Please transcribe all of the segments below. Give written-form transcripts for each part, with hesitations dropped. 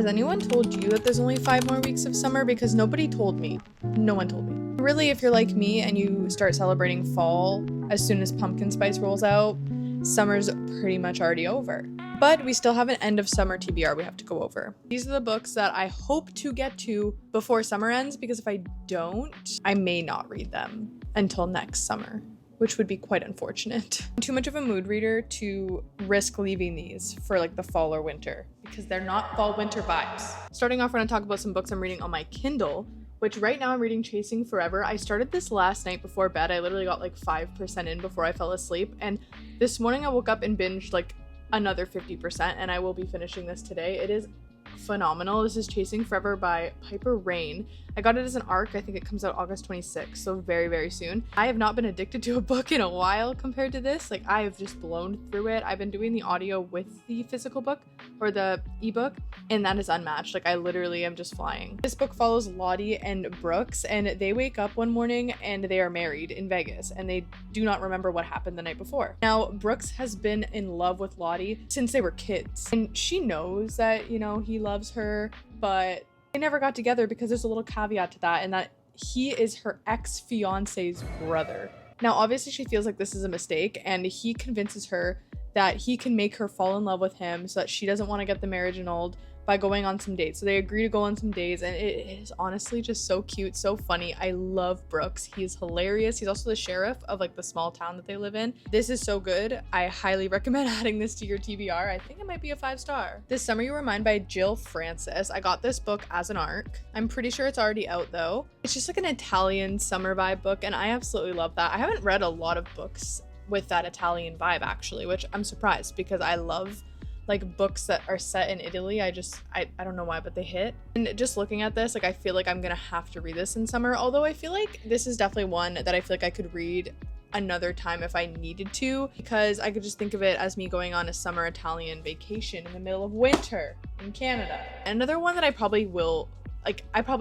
Has anyone told you that there's only 5 more weeks of summer? Because nobody told me. No one told me. Really, if you're like me and you start celebrating fall as soon as pumpkin spice rolls out, summer's pretty much already over. But we still have an end of summer TBR we have to go over. These are the books that I hope to get to before summer ends, because if I don't, I may not read them until next summer, which would be quite unfortunate. I'm too much of a mood reader to risk leaving these for like the fall or winter, because they're not fall winter vibes. Starting off, we're gonna talk about some books I'm reading on my Kindle, which right now I'm reading Chasing Forever. I started this last night before bed. I literally got like 5% in before I fell asleep. And this morning I woke up and binged like another 50%, and I will be finishing this today. It is phenomenal. This is Chasing Forever by Piper Rain. I got it as an ARC. I think it comes out August 26th, so very, very soon. I have not been addicted to a book in a while compared to this. Like, I have just blown through it. I've been doing the audio with the physical book or the ebook, and that is unmatched. Like, I literally am just flying. This book follows Lottie and Brooks, and they wake up one morning and they are married in Vegas, and they do not remember what happened the night before. Now, Brooks has been in love with Lottie since they were kids, and she knows that, you know, he loves her, but they never got together because there's a little caveat to that, and that he is her ex-fiance's brother. Now, obviously she feels like this is a mistake, and he convinces her that he can make her fall in love with him so that she doesn't want to get the marriage annulled by going on some dates. So they agree to go on some dates, and it is honestly just so cute, so funny. I love Brooks. He's hilarious. He's also the sheriff of like the small town that they live in. This is so good. I highly recommend adding this to your TBR. I think it might be a 5-star. This Summer You Were Mine by Jill Francis. I got this book as an ARC. I'm pretty sure it's already out though. It's just like an Italian summer vibe book, and I absolutely love that. I haven't read a lot of books with that Italian vibe actually, which I'm surprised because I love like books that are set in Italy. I don't know why, but they hit. And just looking at this, like I feel like I'm gonna have to read this in summer, although I feel like this is definitely one that I feel like I could read another time if I needed to, because I could just think of it as me going on a summer Italian vacation in the middle of winter in Canada. Another one that I probably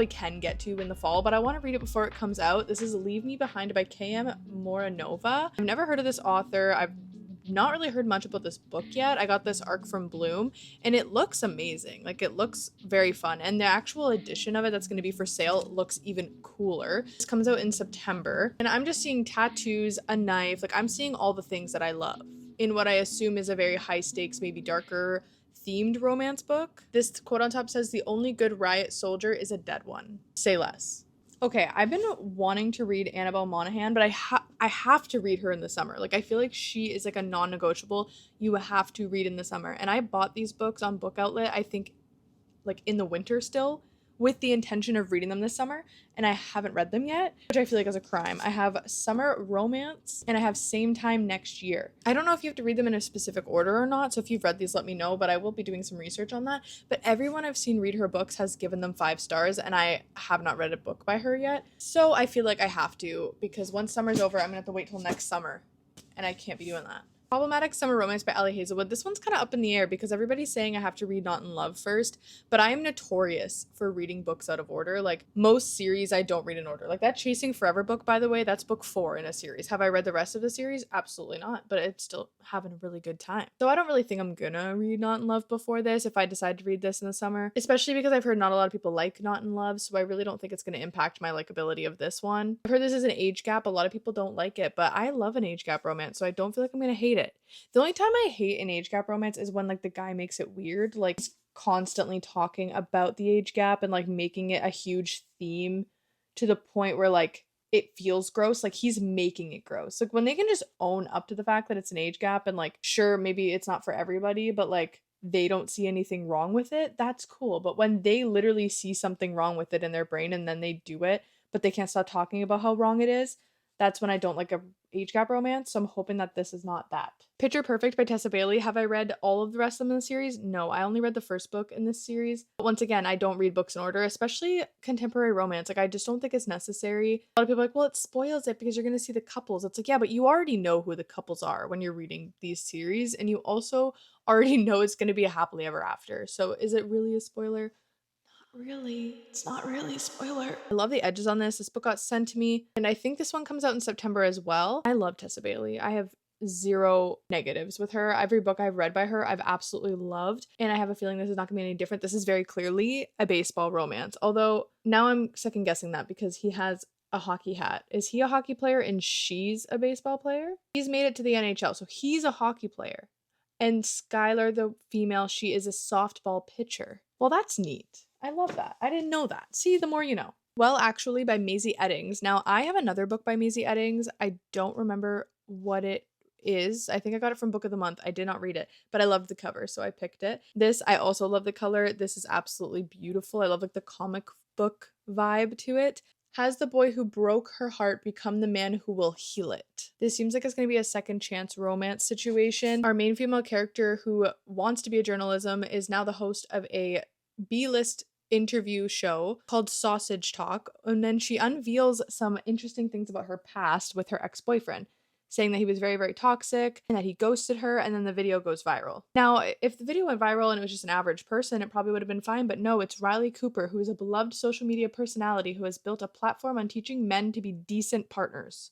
can get to in the fall, but I want to read it before it comes out. This is Leave Me Behind by K.M. Moranova. I've never heard of this author. I've not really heard much about this book yet. I got this ARC from Bloom, and it looks amazing. Like, it looks very fun, and the actual edition of it that's going to be for sale looks even cooler. This comes out in September, and I'm just seeing tattoos, a knife. Like, I'm seeing all the things that I love in what I assume is a very high stakes, maybe darker themed romance book. This quote on top says, "The only good riot soldier is a dead one. Say less." Okay, I've been wanting to read Annabelle Monaghan, but I have to read her in the summer. Like, I feel like she is like a non-negotiable. You have to read in the summer. And I bought these books on Book Outlet, I think, like in the winter still, with the intention of reading them this summer, and I haven't read them yet, which I feel like is a crime. I have Summer Romance and I have Same Time Next Year. I don't know if you have to read them in a specific order or not, so if you've read these, let me know, but I will be doing some research on that. But everyone I've seen read her books has given them 5 stars, and I have not read a book by her yet. So I feel like I have to, because once summer's over, I'm gonna have to wait till next summer, and I can't be doing that. Problematic Summer Romance by Ellie Hazelwood. This one's kind of up in the air because everybody's saying I have to read Not in Love first, but I am notorious for reading books out of order. Like, most series I don't read in order. Like that Chasing Forever book, by the way, that's book 4 in a series. Have I read the rest of the series? Absolutely not, but it's still having a really good time. So I don't really think I'm gonna read Not in Love before this if I decide to read this in the summer, especially because I've heard not a lot of people like Not in Love, so I really don't think it's gonna impact my likability of this one. I've heard this is an age gap. A lot of people don't like it, but I love an age gap romance, so I don't feel like I'm gonna hate it. The only time I hate an age gap romance is when like the guy makes it weird, like constantly talking about the age gap and like making it a huge theme to the point where like it feels gross. Like, he's making it gross. Like, when they can just own up to the fact that it's an age gap and like, sure, maybe it's not for everybody, but like they don't see anything wrong with it, that's cool. But when they literally see something wrong with it in their brain and then they do it, but they can't stop talking about how wrong it is, that's when I don't like a age gap romance. So I'm hoping that this is not that. Picture Perfect by Tessa Bailey. Have I read all of the rest of them in the series? No, I only read the first book in this series. But once again, I don't read books in order, especially contemporary romance. Like, I just don't think it's necessary. A lot of people are like, well, it spoils it because you're going to see the couples. It's like, yeah, but you already know who the couples are when you're reading these series, and you also already know it's going to be a happily ever after. So is it really a spoiler? Really, it's not really a spoiler. I love the edges on this. This book got sent to me, and I think this one comes out in September as well. I love Tessa Bailey. I have zero negatives with her. Every book I've read by her, I've absolutely loved. And I have a feeling this is not gonna be any different. This is very clearly a baseball romance. Although now I'm second guessing that because he has a hockey hat. Is he a hockey player and she's a baseball player? He's made it to the NHL, so he's a hockey player. And Skylar, the female, she is a softball pitcher. Well, that's neat. I love that. I didn't know that. See, the more you know. Well, Actually by Maisie Eddings. Now, I have another book by Maisie Eddings. I don't remember what it is. I think I got it from Book of the Month. I did not read it, but I loved the cover, so I picked it. This, I also love the color. This is absolutely beautiful. I love like the comic book vibe to it. Has the boy who broke her heart become the man who will heal it? This seems like it's going to be a second chance romance situation. Our main female character who wants to be a journalism is now the host of a B-list interview show called Sausage Talk, and then she unveils some interesting things about her past with her ex-boyfriend, saying that he was very, very toxic and that he ghosted her, and then the video goes viral. Now, if the video went viral and it was just an average person, it probably would have been fine, but no, it's Riley Cooper, who is a beloved social media personality who has built a platform on teaching men to be decent partners.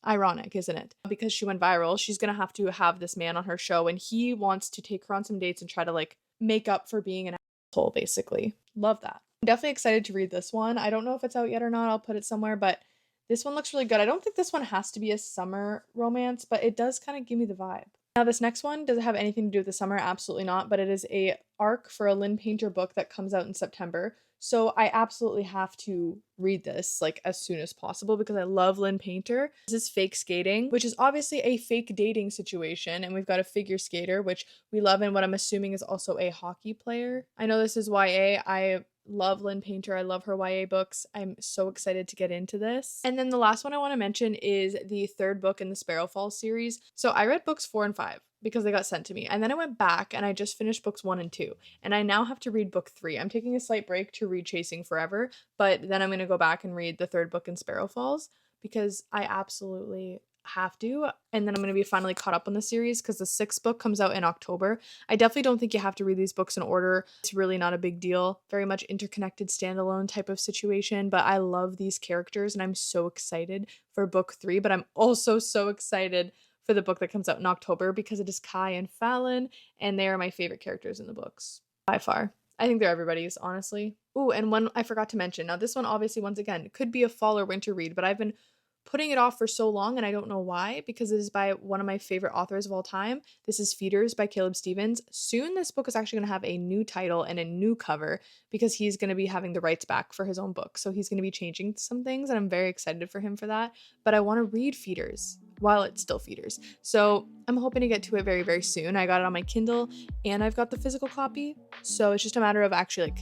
Ironic, isn't it? Because she went viral, she's gonna have this man on her show, and he wants to take her on some dates and try to like make up for being an asshole, basically. Love that. I'm definitely excited to read this one. I don't know if it's out yet or not. I'll put it somewhere, but this one looks really good. I don't think this one has to be a summer romance, but it does kind of give me the vibe. Now, this next one, does it have anything to do with the summer? Absolutely not, but it is a arc for a Lynn Painter book that comes out in September. So I absolutely have to read this like as soon as possible because I love Lynn Painter. This is Fake Skating, which is obviously a fake dating situation, and we've got a figure skater, which we love, and what I'm assuming is also a hockey player. I know this is YA. I love Lynn Painter. I love her YA books. I'm so excited to get into this. And then the last one I want to mention is the third book in the Sparrow Falls series. So I read books 4 and 5 because they got sent to me. And then I went back and I just finished books 1 and 2. And I now have to read book 3. I'm taking a slight break to read Chasing Forever, but then I'm going to go back and read the third book in Sparrow Falls because I absolutely have to, and then I'm going to be finally caught up on the series because the 6th book comes out in October. I definitely don't think you have to read these books in order. It's really not a big deal. Very much interconnected standalone type of situation, but I love these characters and I'm so excited for book 3, but I'm also so excited for the book that comes out in October because it is Kai and Fallon, and they are my favorite characters in the books by far. I think they're everybody's, honestly. Ooh, and one I forgot to mention. Now this one obviously, once again, could be a fall or winter read, but I've been putting it off for so long and I don't know why, because it is by one of my favorite authors of all time. This is Feeders by Caleb Stevens. Soon this book is actually going to have a new title and a new cover because he's going to be having the rights back for his own book. So he's going to be changing some things and I'm very excited for him for that. But I want to read Feeders while it's still Feeders. So I'm hoping to get to it very, very soon. I got it on my Kindle and I've got the physical copy. So it's just a matter of actually like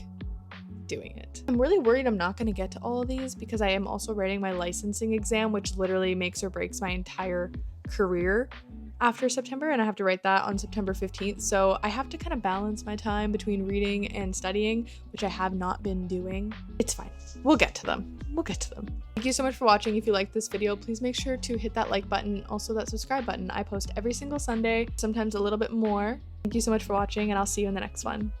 doing it. I'm really worried I'm not going to get to all of these because I am also writing my licensing exam, which literally makes or breaks my entire career after September, and I have to write that on September 15th. So I have to kind of balance my time between reading and studying, which I have not been doing. It's fine. We'll get to them. We'll get to them. Thank you so much for watching. If you liked this video, please make sure to hit that like button, also that subscribe button. I post every single Sunday, sometimes a little bit more. Thank you so much for watching, and I'll see you in the next one.